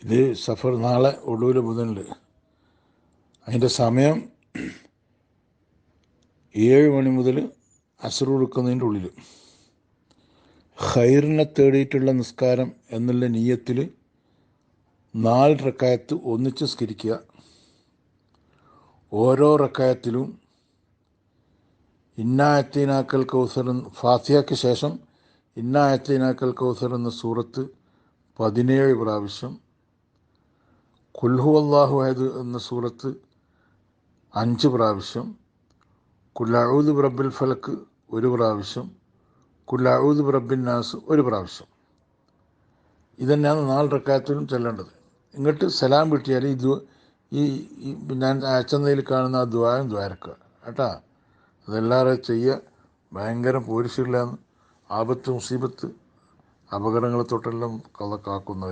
ഇത് സഫർ നാളെ ഒടുവിൽ ബുധനിൽ. അതിൻ്റെ സമയം 7 മണി മുതൽ അസ്ർ കൊടുക്കുന്നതിൻ്റെ ഉള്ളിൽ. ഖൈറിനെ തേടിയിട്ടുള്ള നിസ്കാരം എന്നുള്ള നിയ്യത്തിൽ 4 റക്അത്ത് ഒന്നിച്ച് സ്കരിക്കുക. ഓരോ റക്അത്തിലും ഇന്നായത്തീനാക്കൽ കൗസർ, ഫാത്തിഹയ്ക്ക് ശേഷം ഇന്നായത്തീനാക്കൽ കൗസർ എന്ന സൂറത്ത് 17 പ്രാവശ്യം, ഖുൽ ഹുവല്ലാഹു അഹദ് എന്ന സൂറത്ത് 5 പ്രാവശ്യം, ഖുൽ അഊദു ബിറബ്ബിൽ ഫലക്ക് 1 പ്രാവശ്യം, ഖുൽ അഊദു ബിറബ്ബിൻ നാസ് 1 പ്രാവശ്യം. ഇതന്നെയാണ് 4 റക്അത്തിലും ചെല്ലേണ്ടത്. ഇങ്ങോട്ട് സലാം കിട്ടിയാൽ ഈ ഞാൻ അയച്ചെന്നതിൽ കാണുന്ന ആ ദുആയും ദ്വാരക്കുക കേട്ടാ. അതെല്ലാവരും ചെയ്യുക. ഭയങ്കര പോലീസുകളിലാണ്, ആപത്ത് മുസീബത്ത് അപകടങ്ങളെ തൊട്ടെല്ലാം കാക്കുന്നവർ.